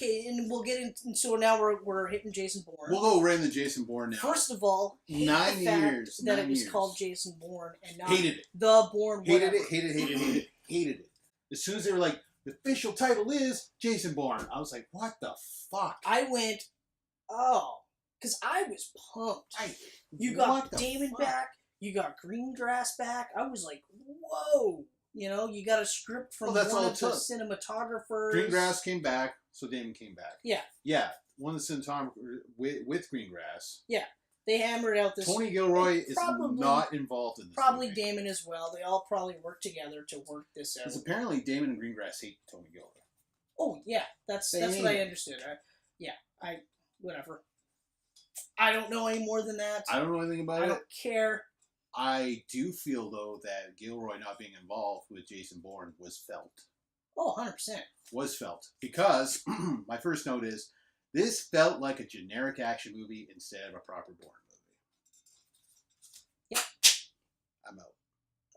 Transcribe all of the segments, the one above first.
okay, and we'll get into. So now we're hitting Jason Bourne. We'll go right into Jason Bourne now. First of all, 9 years that it was called Jason Bourne and not hated it. the Bourne. Hated it. As soon as they were like, the official title is Jason Bourne, I was like, what the fuck? I went, oh, because I was pumped. You got Damon back. You got Greengrass back. I was like, whoa. You know, you got a script from one of the cinematographers. Greengrass came back, so Damon came back. Yeah. Yeah. One of the cinematographers with Greengrass. Yeah. They hammered out this. Tony Gilroy is not involved in this Probably movie. Damon as well. They all probably worked together to work this out. Because apparently Damon and Greengrass hate Tony Gilroy. Oh, yeah. That's what I understood. Whatever. I don't know any more than that. I don't know anything about it. I don't care. I do feel, though, that Gilroy not being involved with Jason Bourne was felt. Oh, 100%. Was felt. Because my first note is, this felt like a generic action movie instead of a proper Bourne movie. Yep. I'm out.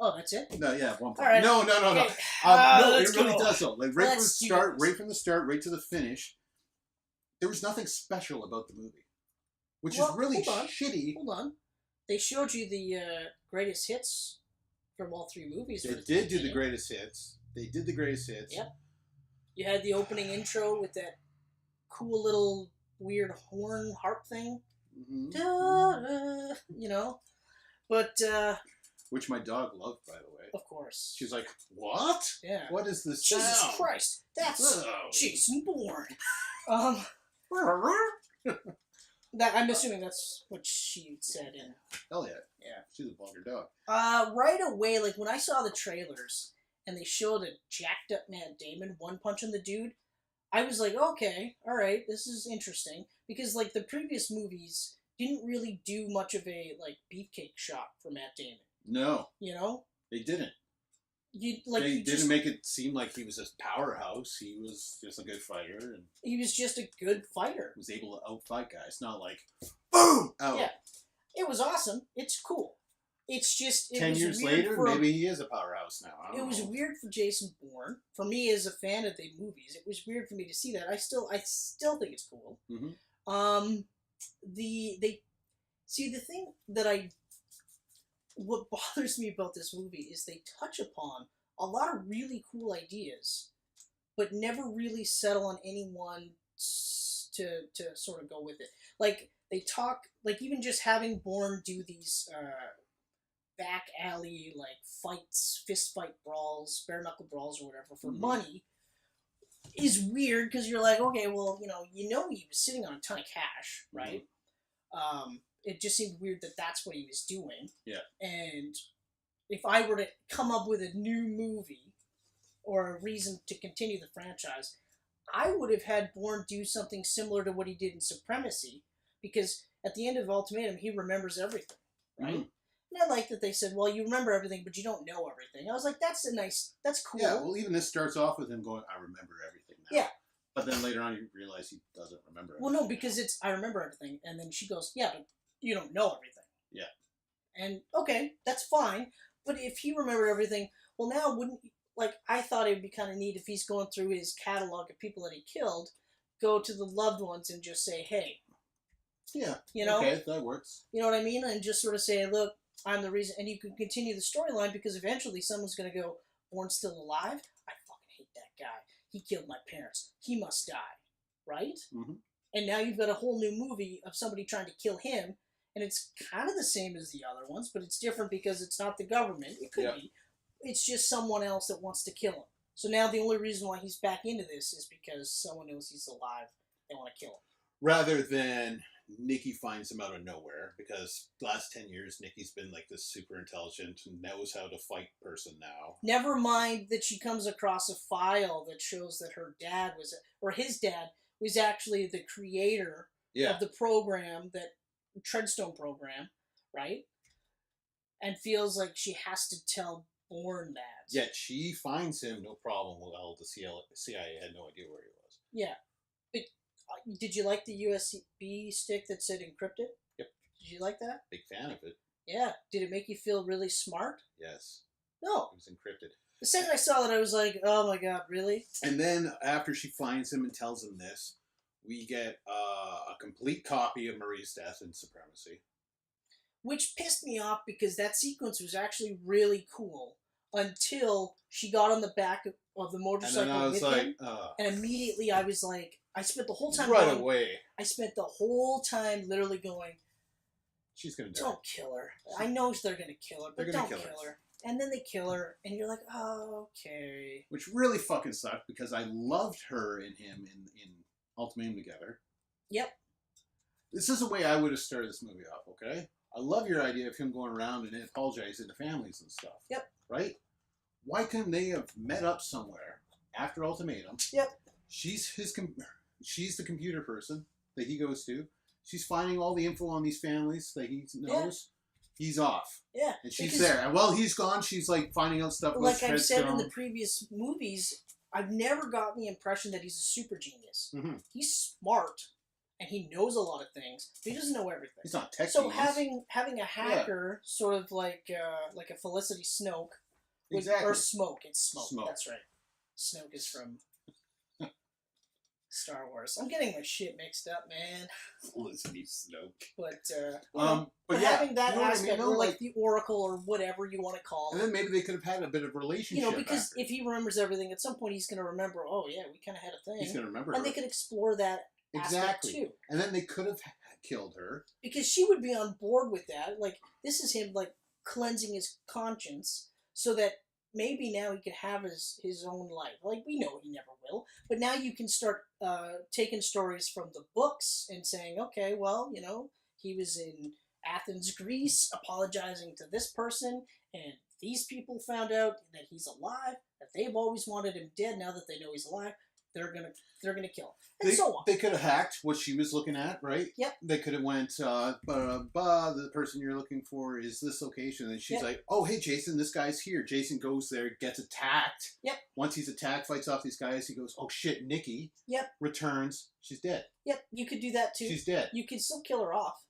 Oh, that's it? No, yeah, one point. Right. No. Okay. No, it really does, though. Like, right from the start, right to the finish, there was nothing special about the movie. Which is really shitty. Hold on. They showed you the greatest hits from all three movies. They did do the greatest hits. Yep. You had the opening intro with that cool little weird horn harp thing. Mm-hmm. Da-da, you know? But, which my dog loved, by the way. Of course. She's like, what? Yeah. What is this Jesus sound? Christ. That's Jason Bourne. I'm assuming that's what she said in. Hell yeah. Yeah. She's a vulgar dog. Right away, like when I saw the trailers and they showed a jacked up Matt Damon one punching the dude, I was like, okay, alright, this is interesting. Because like the previous movies didn't really do much of a like beefcake shot for Matt Damon. No. You know? They didn't. They didn't make it seem like he was a powerhouse. He was just a good fighter. And he was just a good fighter. Was able to outfight guys. Not like, boom! Out. Yeah. It was awesome. It's cool. It's just... 10 years later, maybe he is a powerhouse now. I don't know. It was weird for Jason Bourne. For me, as a fan of the movies, it was weird for me to see that. I still think it's cool. Mm-hmm. The thing that what bothers me about this movie is they touch upon a lot of really cool ideas, but never really settle on anyone to sort of go with it. Like, they talk, like, even just having Bourne do these back alley, like, fights, fist fight brawls, bare knuckle brawls or whatever for money is weird, because you're like, okay, well, he was sitting on a ton of cash, right? It just seemed weird that that's what he was doing. Yeah. And if I were to come up with a new movie or a reason to continue the franchise, I would have had Bourne do something similar to what he did in Supremacy, because at the end of Ultimatum, he remembers everything, right? And I like that they said, well, you remember everything, but you don't know everything. I was like, that's cool. Yeah, well, even this starts off with him going, I remember everything now. Yeah. But then later on, you realize he doesn't remember everything. Well, no, because it's, I remember everything. And then she goes, yeah, but you don't know everything. Yeah. And, okay, that's fine. But if he remembered everything, well, now wouldn't, like, I thought it would be kind of neat if he's going through his catalog of people that he killed, go to the loved ones and just say, hey. Yeah. You know? Okay, that works. You know what I mean? And just sort of say, look, I'm the reason. And you can continue the storyline, because eventually someone's going to go, Bourne's still alive? I fucking hate that guy. He killed my parents. He must die. Right? Mm-hmm. And now you've got a whole new movie of somebody trying to kill him, and it's kind of the same as the other ones, but it's different because it's not the government. It could be. It's just someone else that wants to kill him. So now the only reason why he's back into this is because someone knows he's alive. They want to kill him. Rather than Nikki finds him out of nowhere, because the last 10 years, Nikki's been like this super intelligent, knows how to fight person now. Never mind that she comes across a file that shows that her dad was, or his dad was actually the creator of the program, that Treadstone program, right? And feels like she has to tell Bourne that. Yet she finds him no problem. Well, the CIA had no idea where he was. Yeah. But, did you like the USB stick that said encrypted? Yep. Did you like that? Big fan of it. Yeah. Did it make you feel really smart? Yes. No. It was encrypted. The second I saw that, I was like, oh my god, really? And then after she finds him and tells him this, we get a complete copy of Marie's death in Supremacy. Which pissed me off because that sequence was actually really cool until she got on the back of the motorcycle with him. And immediately I was like, I spent the whole time I spent the whole time literally going, she's going to die. Don't kill her. I know they're going to kill her, but don't kill her. And then they kill her, and you're like, oh, okay. Which really fucking sucked because I loved her and him in Ultimatum together. Yep. This is the way I would have started this movie off, okay? I love your idea of him going around and apologizing to families and stuff. Yep. Right? Why couldn't they have met up somewhere after Ultimatum? Yep. She's the computer person that he goes to. She's finding all the info on these families that he knows. Yeah. He's off. Yeah. And she's there. And while he's gone, she's like finding out stuff. Like I've said in the previous movies, I've never gotten the impression that he's a super genius. Mm-hmm. He's smart. And he knows a lot of things, but he doesn't know everything. He's not tech So genius. having a hacker, sort of like a Felicity Snoke, exactly. Or Smoke. It's Smoke. Smoke. That's right. Snoke is from Star Wars. I'm getting my shit mixed up, man. Felicity Snoke. But having that aspect, or like the Oracle, or whatever you want to call it. And then maybe they could have had a bit of a relationship. Because if he remembers everything, at some point he's going to remember. Oh yeah, we kind of had a thing. He's going to remember. And they could explore that. Exactly. Too. And then they could have killed her. Because she would be on board with that. Like, this is him, like, cleansing his conscience so that maybe now he could have his own life. Like, we know he never will. But now you can start taking stories from the books and saying, okay, well, he was in Athens, Greece, apologizing to this person, and these people found out that he's alive, that they've always wanted him dead. Now that they know he's alive, they're gonna kill him. And so on. They could have hacked what she was looking at, right? Yep. They could have went, the person you're looking for is this location. And she's like, oh, hey, Jason, this guy's here. Jason goes there, gets attacked. Yep. Once he's attacked, fights off these guys. He goes, oh, shit, Nikki. Yep. Returns. She's dead. Yep. You could do that, too. She's dead. You could still kill her off.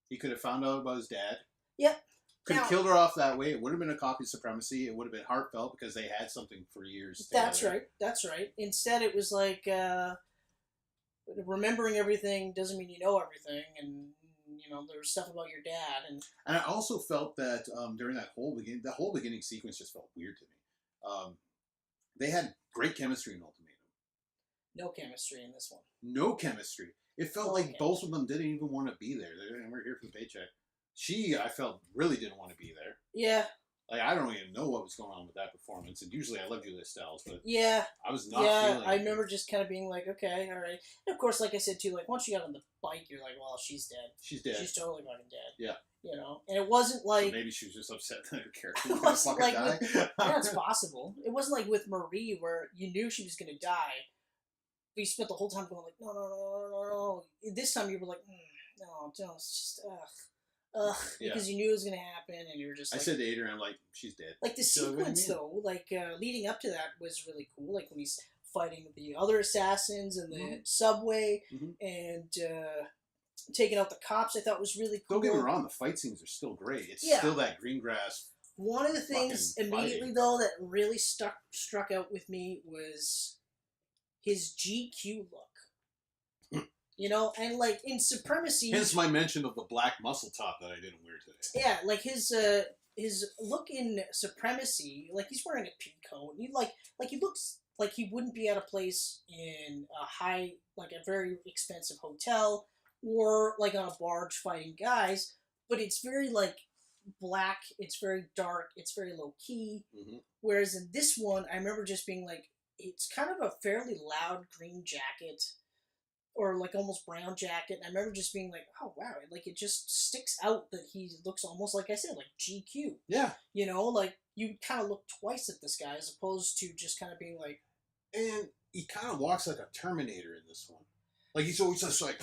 He could have found out about his dad. Yep. Could have killed her off that way. It would have been a copy of Supremacy. It would have been heartfelt because they had something for years together. That's right. Instead, it was like, remembering everything doesn't mean you know everything, and there's stuff about your dad, and I also felt that during that whole beginning sequence just felt weird to me. They had great chemistry in Ultimatum. No chemistry in this one. No chemistry. It felt like both of them didn't even want to be there. They were here for the paycheck. She, I felt, really didn't want to be there. Yeah. Like, I don't even know what was going on with that performance. And usually I love Julia Stiles, but yeah, I was not feeling it. I remember just kind of being like, okay, all right. And of course, like I said, too, like, once you got on the bike, you're like, well, she's dead. She's dead. She's totally fucking dead. Yeah. And it wasn't like... So maybe she was just upset that her character was going to fucking die. Yeah, it's possible. It wasn't like with Marie where you knew she was going to die. But you spent the whole time going like, no. This time you were like, no, it's just, because you knew it was going to happen, and you were just like... I said to Adrian, I'm like, she's dead. Like, the sequence, though, like, leading up to that was really cool. Like, when he's fighting the other assassins in the subway, and taking out the cops, I thought was really cool. Don't get me wrong, the fight scenes are still great. It's still that green grass. One of the things, immediately, though, that really struck out with me was his GQ look. And like in Supremacy... Hence my mention of the black muscle top that I didn't wear today. Yeah, like his look in Supremacy, like he's wearing a pea coat. He he looks like he wouldn't be at a place in a very expensive hotel or like on a barge fighting guys, but it's very like black, it's very dark, it's very low key. Whereas in this one, I remember just being like, it's kind of a fairly loud green jacket. Or like almost brown jacket. And I remember just being like, oh wow, like it just sticks out that he looks almost like I said, like GQ. Yeah. Like you kind of look twice at this guy as opposed to just kind of being like. And he kind of walks like a Terminator in this one. Like he's always just like.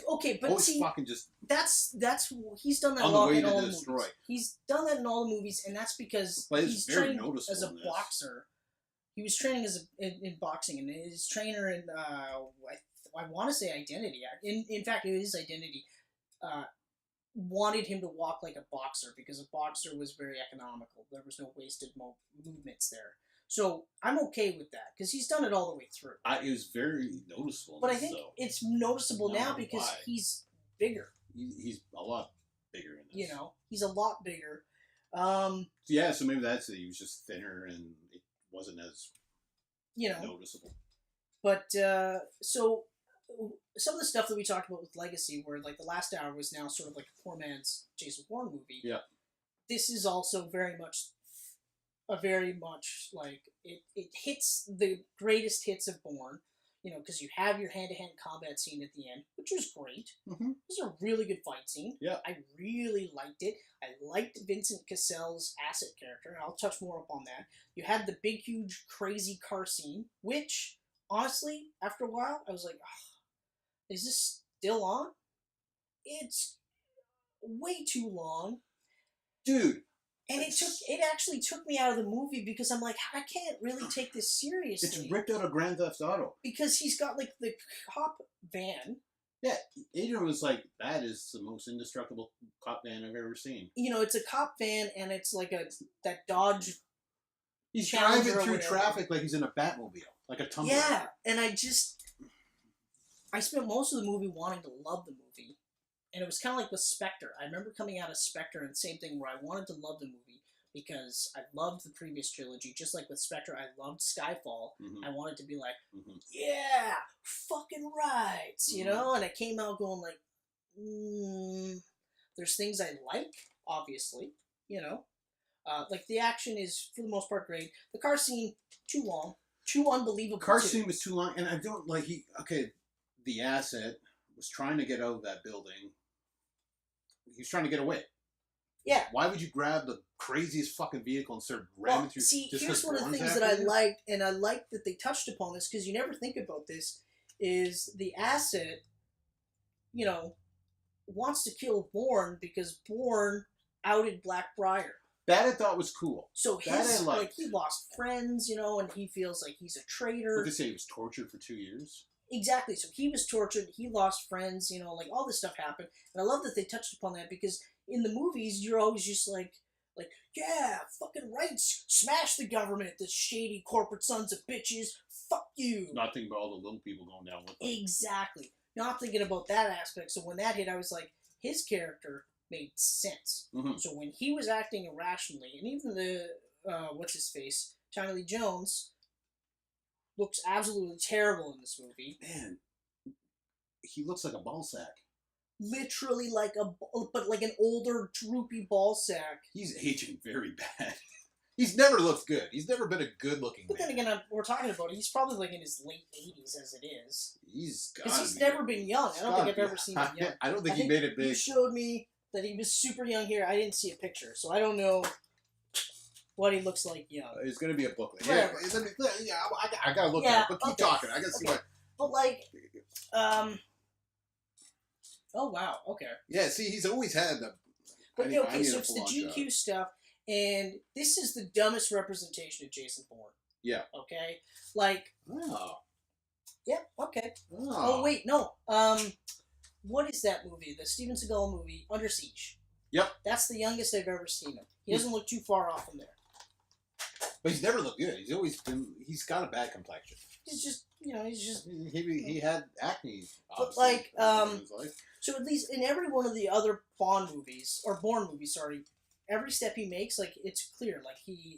Okay, but see, fucking just. That's he's done that in all the movies. He's done that in all the movies, and that's because he's trained as a boxer. He was training in boxing, and his trainer in I want to say Identity. In fact, it is Identity. wanted him to walk like a boxer because a boxer was very economical. There was no wasted movements there. So I'm okay with that because he's done it all the way through. It was very noticeable. But I think it's noticeable now because he's bigger. He's a lot bigger in this. You know, he's a lot bigger. Yeah, so maybe that's it. He was just thinner and it wasn't as noticeable. But so some of the stuff that we talked about with Legacy, where like the last hour was now sort of like a poor man's Jason Bourne movie. Yeah. This is also very much like it hits the greatest hits of Bourne, you know, because you have your hand-to-hand combat scene at the end, which was great. Mm-hmm. It was a really good fight scene. Yeah. I really liked it. I liked Vincent Cassel's Acid character, and I'll touch more upon that. You had the big, huge, crazy car scene, which, honestly, after a while, I was like, is this still on? It's way too long. Dude. And it actually took me out of the movie because I'm like, I can't really take this seriously. It's ripped out of Grand Theft Auto. Because he's got like the cop van. Yeah, Adrian was like, that is the most indestructible cop van I've ever seen. You know, it's a cop van and it's like that Dodge. He's driving through traffic like he's in a Batmobile, like a tumbler. Yeah, and I spent most of the movie wanting to love the movie. And it was kind of like with Spectre. I remember coming out of Spectre and the same thing where I wanted to love the movie because I loved the previous trilogy. Just like with Spectre, I loved Skyfall. Mm-hmm. I wanted to be like, yeah, fucking right, you know? And I came out going like, there's things I like, obviously, you know? Like the action is, for the most part, great. The car scene, too long. Too unbelievable. The car scene was too long, and I don't like, the asset was trying to get out of that building. He was trying to get away. Yeah. Why would you grab the craziest fucking vehicle and start ramming through? See, here's one of the things that I liked, and I liked that they touched upon this, because you never think about this, is the asset, you know, wants to kill Bourne because Bourne outed Blackbriar. That I thought was cool. So he lost friends, you know, and he feels like he's a traitor. What did they say? He was tortured for 2 years? Exactly. So he was tortured. He lost friends. You know, like all this stuff happened. And I love that they touched upon that because in the movies, you're always just like, yeah, fucking rights. Smash the government, the shady corporate sons of bitches. Fuck you. Not thinking about all the little people going down with them. Exactly. Not thinking about that aspect. So when that hit, I was like, his character made sense. Mm-hmm. So when he was acting irrationally, and even the, what's his face, Tommy Lee Jones, looks absolutely terrible in this movie. Man, he looks like a ball sack. Literally like like an older, droopy ball sack. He's aging very bad. He's never looked good. He's never been a good-looking man. But then again, we're talking about it. He's probably like in his late 80s as it is. Because he's never been young. I don't think I've ever seen him young. I don't think he made it big. You showed me that he was super young here. I didn't see a picture, so I don't know what he looks like young. It's going to be a booklet. Yeah, I got to look at it, but keep talking. I got to see what... But like, oh wow, okay. Yeah, see, he's always had the... But okay, so it's the GQ stuff, and this is the dumbest representation of Jason Bourne. Yeah. Okay? Like... Oh. Yeah, okay. Oh, wait, no. What is that movie? The Steven Seagal movie, Under Siege. Yep. That's the youngest I've ever seen him. He doesn't look too far off from there. But he's never looked good. He's always been... He's got a bad complexion. He's just, you know, He had acne. But like, so at least in every one of the other Bourne movies, every step he makes, like, it's clear. Like,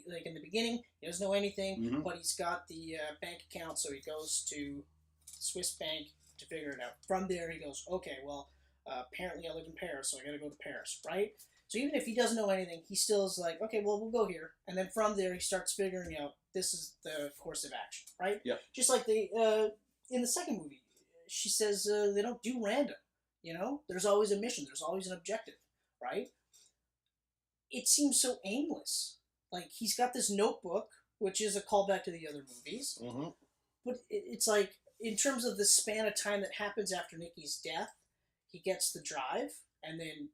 like in the beginning, he doesn't know anything, but he's got the bank account, so he goes to Swiss bank to figure it out. From there, he goes, okay, well, apparently I live in Paris, so I gotta go to Paris, right? So even if he doesn't know anything, he still is like, okay, well, we'll go here. And then from there, he starts figuring out this is the course of action, right? Yeah. Just like in the second movie, she says they don't do random, you know? There's always a mission. There's always an objective, right? It seems so aimless. Like, he's got this notebook, which is a callback to the other movies. Mm-hmm. But it's like, in terms of the span of time that happens after Nikki's death, he gets the drive, and then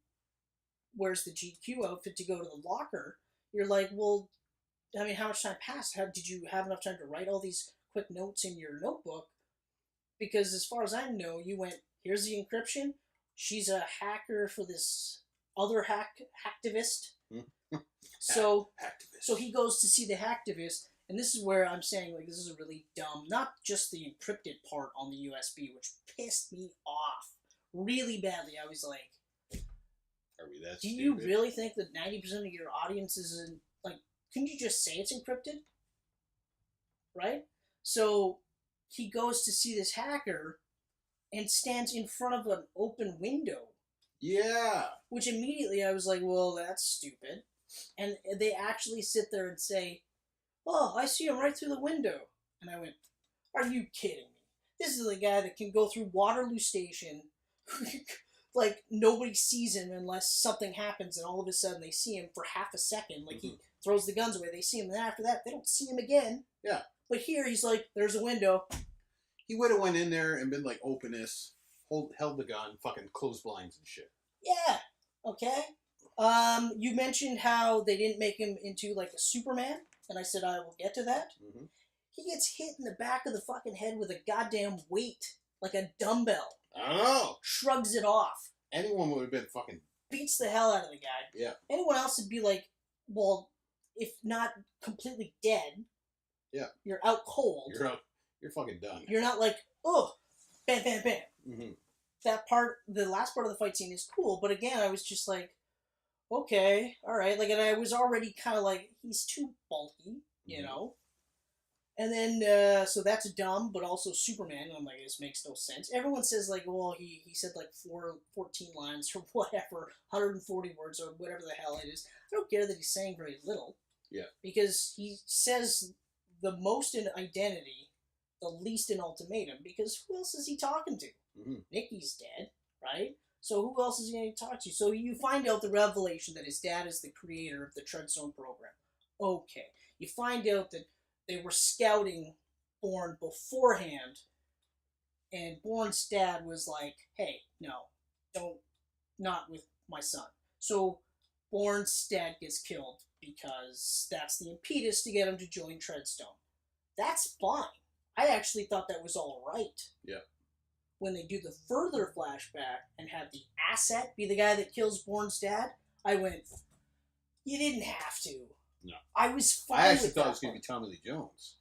wears the GQ outfit to go to the locker. You're like, well, I mean, how much time passed? Did you have enough time to write all these quick notes in your notebook? Because as far as I know, you went, here's the encryption. She's a hacker for this other hacktivist. So he goes to see the hacktivist, and this is where I'm saying, like, this is really dumb. Not just the encrypted part on the USB, which pissed me off really badly. I was like, are we that do stupid? you really think that 90% of your audience is in, like, couldn't you just say it's encrypted? Right? So he goes to see this hacker and stands in front of an open window. Yeah. Which immediately I was like, well, that's stupid. And they actually sit there and say, oh, I see him right through the window. And I went, are you kidding me? This is the guy that can go through Waterloo Station. Like, nobody sees him unless something happens, and all of a sudden they see him for half a second. Like, he throws the guns away, they see him, and then after that, they don't see him again. Yeah. But here, he's like, there's a window. He would have went in there and been like, openness, held the gun, fucking closed blinds and shit. Yeah. Okay. You mentioned how they didn't make him into, like, a Superman, and I said I will get to that. Mm-hmm. He gets hit in the back of the fucking head with a goddamn weight, like a dumbbell. I don't know. Shrugs it off. Anyone would have been fucking... Beats the hell out of the guy. Yeah. Anyone else would be like, well, if not completely dead, yeah, you're out cold. You're fucking done. You're not like, oh, bam, bam, bam. Mm-hmm. That part, the last part of the fight scene is cool, but again, I was just like, okay, all right. Like, and I was already kind of like, he's too bulky, you know? And then, so that's dumb, but also Superman. And I'm like, this makes no sense. Everyone says, like, well, he said, like, 14 lines or whatever, 140 words or whatever the hell it is. I don't care that he's saying very little. Yeah. Because he says the most in Identity, the least in Ultimatum, because who else is he talking to? Mm-hmm. Nikki's dead, right? So who else is he going to talk to? So you find out the revelation that his dad is the creator of the Treadzone program. Okay. You find out that they were scouting Bourne beforehand, and Bourne's dad was like, hey, no, not with my son. So Bourne's dad gets killed because that's the impetus to get him to join Treadzone. That's fine. I actually thought that was all right. Yeah. When they do the further flashback and have the asset be the guy that kills Bourne's dad, I went, you didn't have to. No. I was fine. I actually thought it was going to be Tommy Lee Jones.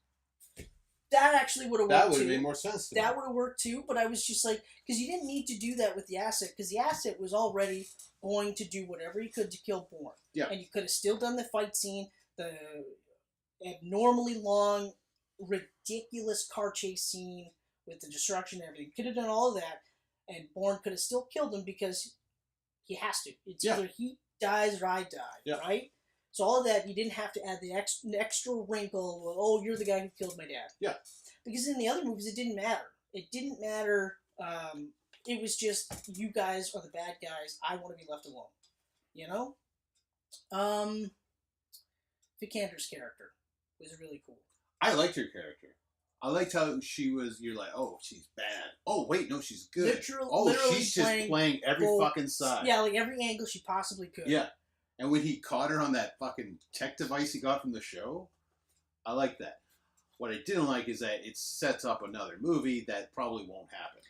That actually would have worked too. That would have made more sense to me. That would have worked too, but I was just like, because you didn't need to do that with the asset, because the asset was already going to do whatever he could to kill Bourne. Yeah. And you could have still done the fight scene, the abnormally long, ridiculous car chase scene with the destruction and everything. You could have done all of that, and Bourne could have still killed him because he has to. It's either he dies or I die, right? So all of that, you didn't have to add the extra wrinkle of, oh, you're the guy who killed my dad. Yeah. Because in the other movies, it didn't matter. It didn't matter. It was just, you guys are the bad guys. I want to be left alone. You know? Vikander's character was really cool. I liked her character. I liked how she was, you're like, oh, she's bad. Oh, wait, no, she's good. Literally she's just playing every fucking side. Yeah, like every angle she possibly could. Yeah. And when he caught her on that fucking tech device he got from the show, I like that. What I didn't like is that it sets up another movie that probably won't happen.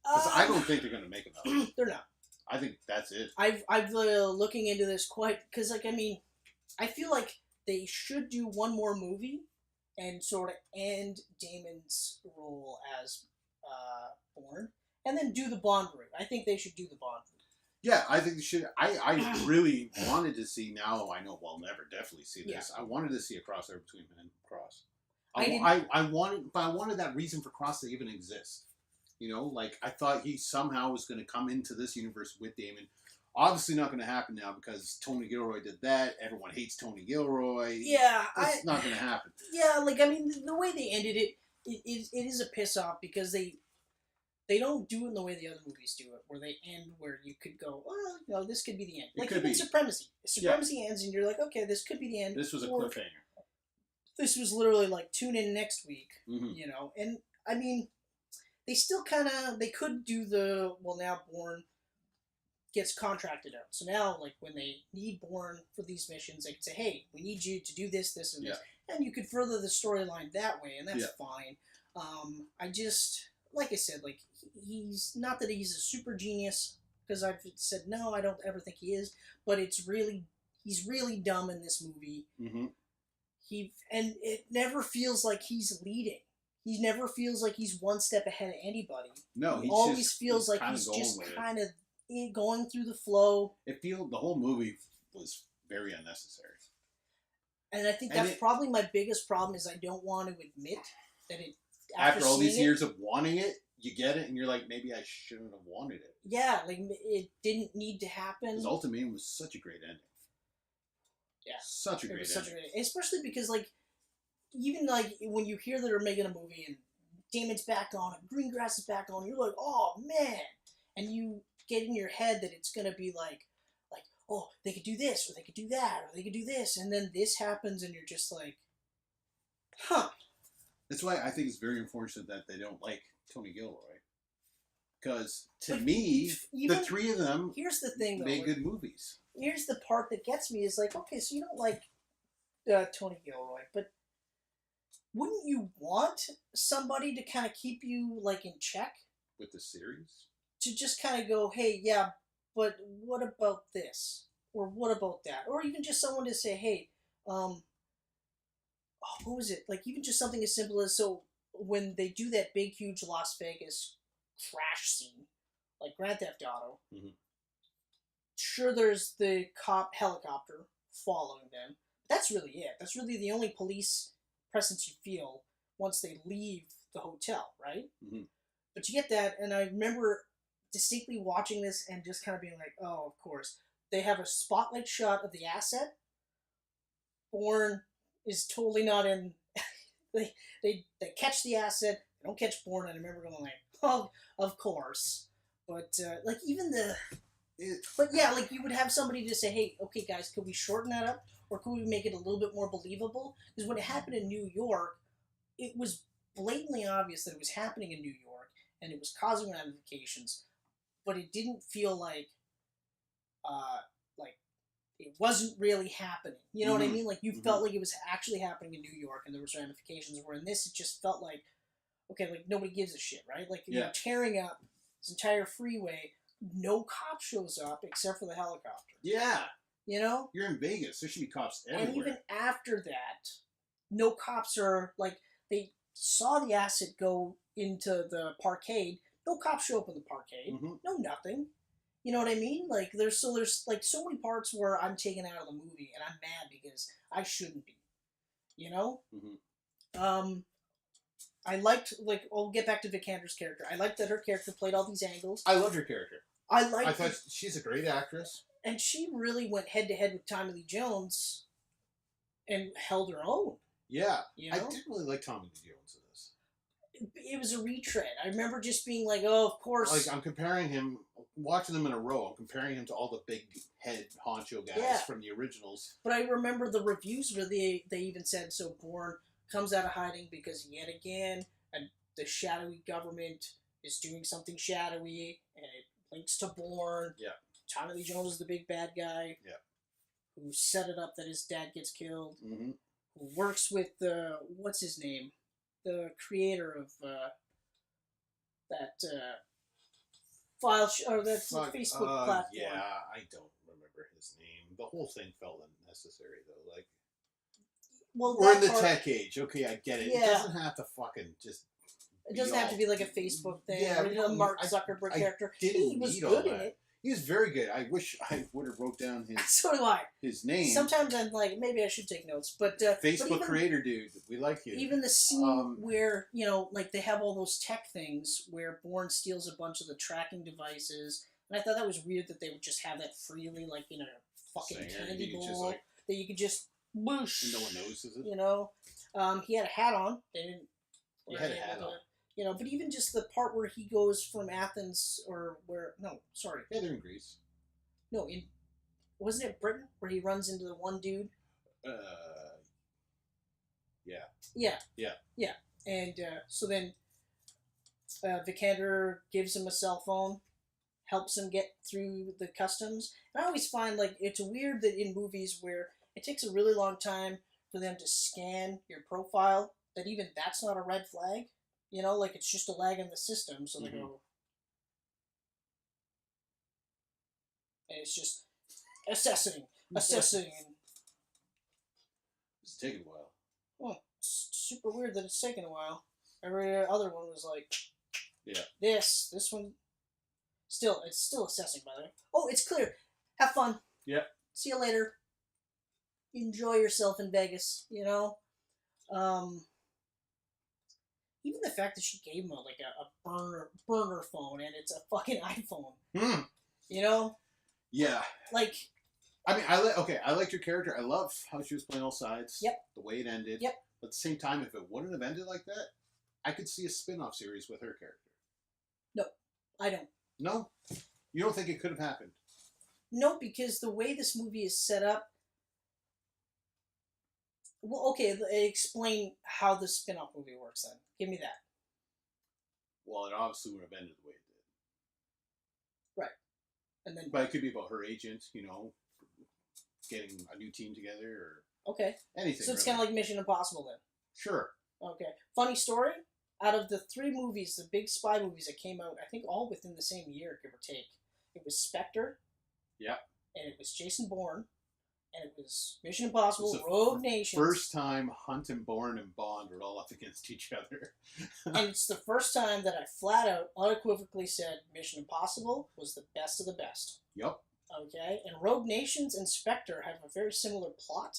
Because I don't think they're going to make another one. They're not. I think that's it. I've looking into this quite, because, like, I mean, I feel like they should do one more movie and sort of end Damon's role as Bourne, and then do the Bond route. I think they should do the Bond route. Yeah, I think they should. I really wanted to see, now I know we'll never definitely see this. Yeah. I wanted to see a crossover between him and Cross. I wanted that reason for Cross to even exist. You know, like, I thought he somehow was going to come into this universe with Damon. Obviously not going to happen now because Tony Gilroy did that. Everyone hates Tony Gilroy. Yeah. It's not going to happen. Yeah, like, I mean, the way they ended it is a piss off because they don't do it in the way the other movies do it, where they end where you could go, well, you know, this could be the end. Like, even Supremacy. Supremacy ends and you're like, okay, this could be the end. This was a cliffhanger. This was literally like, tune in next week, you know? And, I mean, they still kind of, they could do the, well, now Bourne gets contracted out. So now, like, when they need Bourne for these missions, they can say, hey, we need you to do this, this, and this. And you could further the storyline that way, and that's fine. I just, like I said, like, he's, not that he's a super genius because I've said no, I don't ever think he is, but he's really dumb in this movie. Mm-hmm. And it never feels like he's leading. He never feels like he's one step ahead of anybody. No, he always feels like he's just kind of going through the flow. The whole movie was very unnecessary. And I think that's probably my biggest problem is I don't want to admit that it. After all these years of wanting it, you get it, and you're like, maybe I shouldn't have wanted it. Yeah, like it didn't need to happen. Because Ultimatum was such a great ending. Yeah, such a great ending. Especially because like, even like when you hear that they're making a movie and Damon's back on and Greengrass is back on, you're like, oh man, and you get in your head that it's gonna be like, oh, they could do this or they could do that or they could do this, and then this happens and you're just like, huh. That's why I think it's very unfortunate that they don't like Tony Gilroy. Because to me, the three of them here's the thing, though, made good movies. Here's the part that gets me is like, okay, so you don't like Tony Gilroy, but wouldn't you want somebody to kind of keep you like in check? With the series? To just kind of go, hey, yeah, but what about this? Or what about that? Or even just someone to say, hey, what was it? Like, even just something as simple as, so when they do that big, huge Las Vegas crash scene, like Grand Theft Auto, sure, there's the cop helicopter following them. That's really it. That's really the only police presence you feel once they leave the hotel, right? Mm-hmm. But you get that, and I remember distinctly watching this and just kind of being like, oh, of course. They have a spotlight shot of the asset. Bourne is totally not in. they catch the asset. They don't catch Bourne. And I remember going like, oh, of course. But like even but yeah, like you would have somebody to say, hey, okay, guys, could we shorten that up, or could we make it a little bit more believable? Because when it happened in New York, it was blatantly obvious that it was happening in New York and it was causing ramifications, but it didn't feel like it wasn't really happening. You know what I mean? Like, you felt like it was actually happening in New York and there was ramifications, where in this, it just felt like, okay, like, nobody gives a shit, right? Like, you're tearing up this entire freeway, no cop shows up except for the helicopter. Yeah. You know? You're in Vegas. There should be cops everywhere. And even after that, no cops are, like, they saw the asset go into the parkade. No cops show up in the parkade. No nothing. You know what I mean? Like, there's like so many parts where I'm taken out of the movie and I'm mad because I shouldn't be. You know? I liked, like, I'll get back to Vikander's character. I liked that her character played all these angles. I loved her character. I thought she's a great actress. And she really went head to head with Tommy Lee Jones and held her own. Yeah. You know? I didn't really like Tommy Lee Jones in this. It was a retread. I remember just being like, oh, of course. Like, I'm comparing him, watching them in a row, I'm comparing him to all the big head honcho guys from the originals. But I remember the reviews where they even said, so Bourne comes out of hiding because yet again, the shadowy government is doing something shadowy, and it links to Bourne. Yeah. Tommy Lee Jones is the big bad guy. Yeah. Who set it up that his dad gets killed. Mm-hmm. Who works with what's his name? The creator of that Facebook platform. Yeah, I don't remember his name. The whole thing felt unnecessary, though. Like, well, we're in the tech age. Okay, I get it. Yeah. It doesn't have to fucking just. It doesn't have to be like a Facebook thing. Yeah, or a Mark Zuckerberg character. He was good in it. He was very good. I wish I would have wrote down so do I. His name. Sometimes I'm like, maybe I should take notes. But Facebook creator dude, we like you. Even the scene where, you know, like they have all those tech things where Bourne steals a bunch of the tracking devices, and I thought that was weird that they would just have that freely, like in a fucking candy bowl that you could just whoosh. And no one notices it. You know, he had a hat on. They didn't. He had a hat on. You know, but even just the part where he goes from Athens, or where, no, sorry. Yeah, they're in Greece. No, wasn't it Britain, where he runs into the one dude? Yeah. Yeah. And so then Vikander gives him a cell phone, helps him get through the customs. And I always find, like, it's weird that in movies where it takes a really long time for them to scan your profile, that even that's not a red flag. You know, like, it's just a lag in the system, so they go, and it's just assessing. It's taking a while. Well, it's super weird that it's taking a while. Every other one was like, yeah. This one, it's still assessing, by the way. Oh, it's clear. Have fun. Yep. See you later. Enjoy yourself in Vegas, you know? Even the fact that she gave him a burner phone and it's a fucking iPhone. You know? Yeah. Like, I mean, I liked your character. I love how she was playing all sides. Yep. The way it ended. Yep. But at the same time, if it wouldn't have ended like that, I could see a spin-off series with her character. No, I don't. No? You don't think it could have happened? No, because the way this movie is set up... Well, okay, explain how the spin-off movie works then. Give me that. Well, it obviously would have ended the way it did. Right. And then... But it could be about her agent, you know, getting a new team together or... Okay. Anything. So it's really. kind of like Mission Impossible then? Sure. Okay. Funny story. Out of the 3 movies, the big spy movies that came out, I think all within the same year, give or take, it was Spectre. Yeah. And it was Jason Bourne. And it was Mission Impossible, Rogue Nation. First time Hunt and Bourne and Bond were all up against each other. And it's the first time that I flat out, unequivocally said Mission Impossible was the best of the best. Yep. Okay? And Rogue Nations and Spectre have a very similar plot.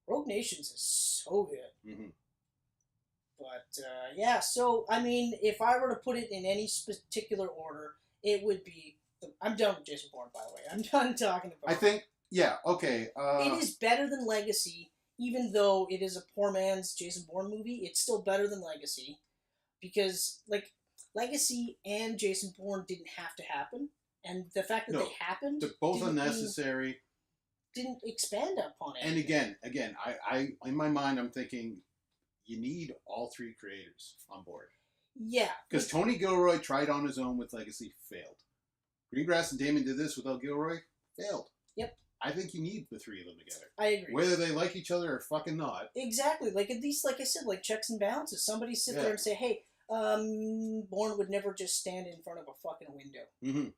Rogue Nations is so good. Mm-hmm. But, yeah, so, I mean, if I were to put it in any particular order, it would be... I'm done with Jason Bourne, by the way. I'm done talking about I think, yeah, okay. it is better than Legacy, even though it is a poor man's Jason Bourne movie. It's still better than Legacy, because, like, Legacy and Jason Bourne didn't have to happen, and the fact that they happened... They're both unnecessary. Didn't expand upon it. And again, I in my mind, I'm thinking... You need all 3 creators on board. Yeah. Because Tony Gilroy tried on his own with Legacy, failed. Greengrass and Damon did this without Gilroy, failed. Yep. I think you need the 3 of them together. I agree. Whether they like each other or fucking not. Exactly. Like, at least, like I said, like checks and balances. Somebody sit there and say, hey, Bourne would never just stand in front of a fucking window. Mm-hmm.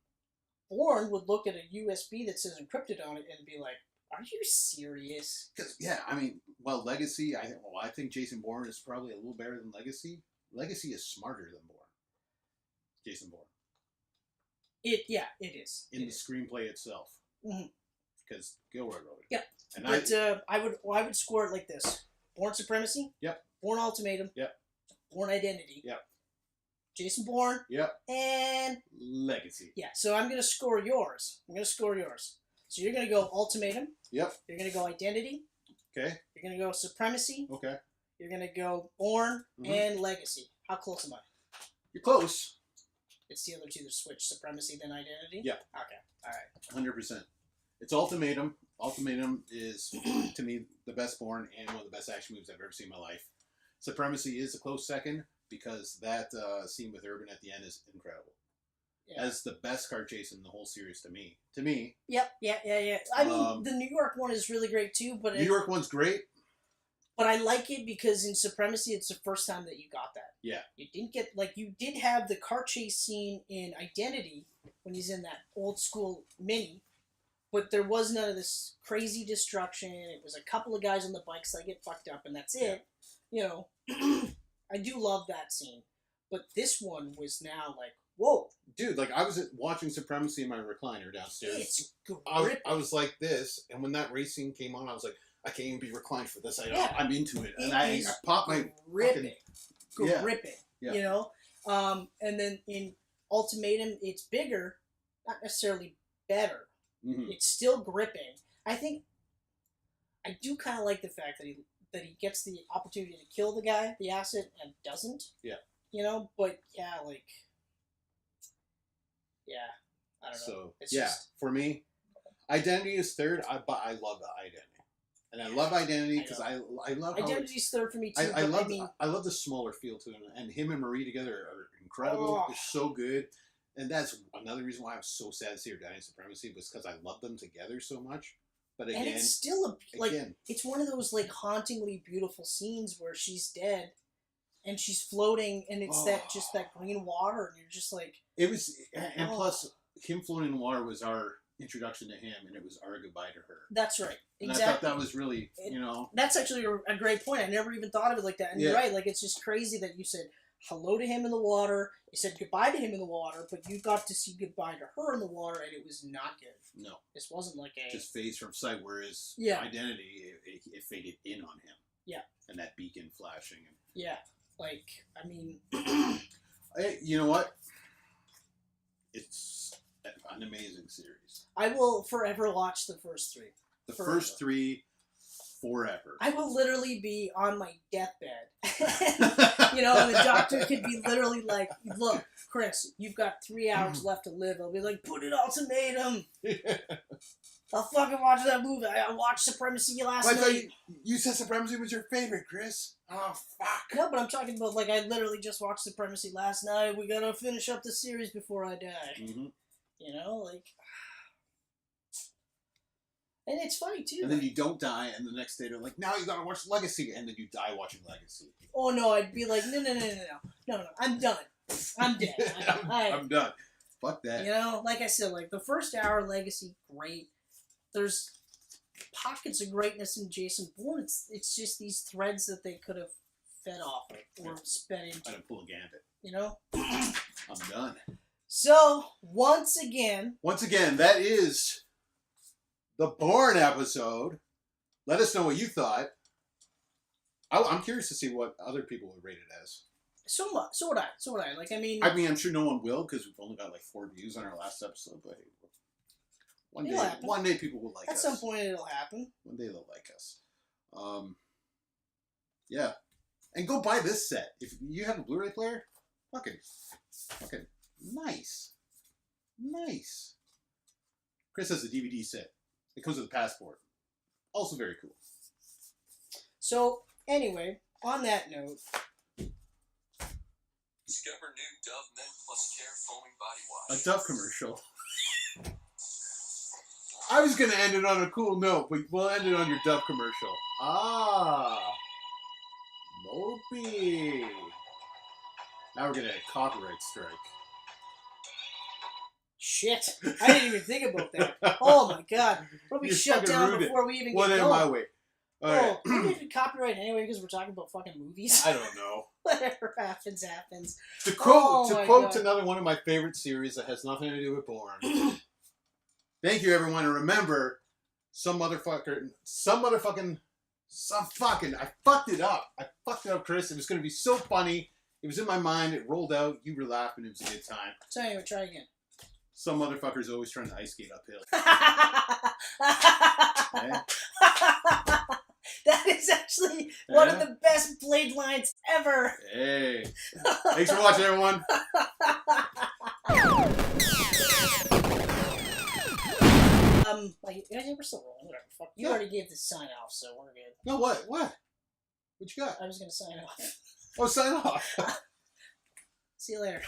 Bourne would look at a USB that says encrypted on it and be like, are you serious? Because, yeah, I mean, well, Legacy, I think Jason Bourne is probably a little better than Legacy. Legacy is smarter than Bourne. Jason Bourne. It is. In the screenplay itself. Mm-hmm. Because Gilroy wrote it. Yep. And but I would score it like this. Bourne Supremacy. Yep. Bourne Ultimatum. Yep. Bourne Identity. Yep. Jason Bourne. Yep. And... Legacy. Yeah, so I'm going to score yours. So you're going to go Ultimatum. Yep. You're going to go Identity. Okay. You're going to go Supremacy. Okay. You're going to go Bourne and Legacy. How close am I? You're close. It's the other 2 that switch, Supremacy, then Identity? Yeah. Okay. All right. 100%. It's Ultimatum. Ultimatum is, to me, the best Bourne and one of the best action movies I've ever seen in my life. Supremacy is a close second because that scene with Urban at the end is incredible. Yeah. As the best car chase in the whole series to me. Yep, yeah. I mean, the New York one is really great too, but... New York one's great. But I like it because in Supremacy, it's the first time that you got that. Yeah. You didn't get... Like, you did have the car chase scene in Identity when he's in that old school Mini, but there was none of this crazy destruction. It was a couple of guys on the bikes that get fucked up, and that's it. You know, I do love that scene. But this one was now like, whoa. Dude, like, I was watching Supremacy in my recliner downstairs. It's gripping. I was like this, and when that racing came on, I was like, I can't even be reclined for this. I'm into it. And I popped my... Gripping. Yeah. You know? And then in Ultimatum, it's bigger, not necessarily better. Mm-hmm. It's still gripping. I think... I do kind of like the fact that he gets the opportunity to kill the guy, the asset, and doesn't. Yeah. You know? But, yeah, like... Yeah, I don't know. So, for me, Identity is third, but I love the Identity. And I love Identity because I love how... Identity's third for me, too. I love the smaller feel to it. And him and Marie together are incredible. They're so good. And that's another reason why I'm so sad to see her die in Supremacy, was because I love them together so much. But again... And it's still, it's one of those, like, hauntingly beautiful scenes where she's dead, and she's floating, and it's that green water, and you're just like... It was, and plus, him floating in the water was our introduction to him, and it was our goodbye to her. That's right. And Exactly. I thought that was really, you know. That's actually a great point. I never even thought of it like that. And you're right. Like, it's just crazy that you said hello to him in the water. You said goodbye to him in the water, but you got to see goodbye to her in the water, and it was not good. No. This wasn't like a... Just fades from sight, whereas identity, it faded in on him. Yeah. And that beacon flashing. And, yeah. Like, I mean... you know what? It's an amazing series. I will forever watch the first three. The first three, forever. I will literally be on my deathbed. You know, and the doctor could be literally like, look, Chris, you've got 3 hours left to live. I'll be like, put an ultimatum. I'll fucking watch that movie. I watched Supremacy last night. You said Supremacy was your favorite, Chris. Oh, fuck. No, but I'm talking about, like, I literally just watched Supremacy last night. We gotta finish up the series before I die. Mm-hmm. You know, like... And it's funny, too. And then you don't die, and the next day they're like, now you gotta watch Legacy, and then you die watching Legacy. Oh, no, I'd be like, no, I'm done. I'm dead. I'm done. Fuck that. You know, like I said, like, the first hour Legacy, great. There's pockets of greatness in Jason Bourne. It's just these threads that they could have fed off of, or sped into. I didn't pull a gambit. You know? I'm done. So, once again, that is... the Bourne episode. Let us know what you thought. I'm curious to see what other people would rate it as. So would I. Like, I mean, I'm sure no one will because we've only got like 4 views on our last episode. But hey, one day people will like us. At some point, it'll happen. One day they'll like us. Yeah, and go buy this set if you have a Blu-ray player. Fucking nice. Chris has a DVD set. It comes with a passport. Also very cool. So, anyway, on that note... Discover new Dove Men Plus Care Foaming Body Wash. A Dove commercial. I was going to end it on a cool note, but we'll end it on your Dove commercial. Ah. Moby. Now we're going to get a copyright strike. Shit. I didn't even think about that. Oh my god. We'll be shut down before we even get going. My way. Oh, we need to copyright anyway because we're talking about fucking movies. I don't know. Whatever happens, happens. To quote another one of my favorite series that has nothing to do with Bourne. Thank you, everyone. And remember, I fucked it up. I fucked it up, Chris. It was going to be so funny. It was in my mind. It rolled out. You were laughing. It was a good time. So anyway, try again. Some motherfucker's always trying to ice skate uphill. That is actually one of the best Blade lines ever. Hey. Thanks for watching, everyone. We're still rolling. Whatever. Fuck. You already gave the sign off, so we're good. No, what? What you got? I was going to sign off. Oh, sign off. See you later.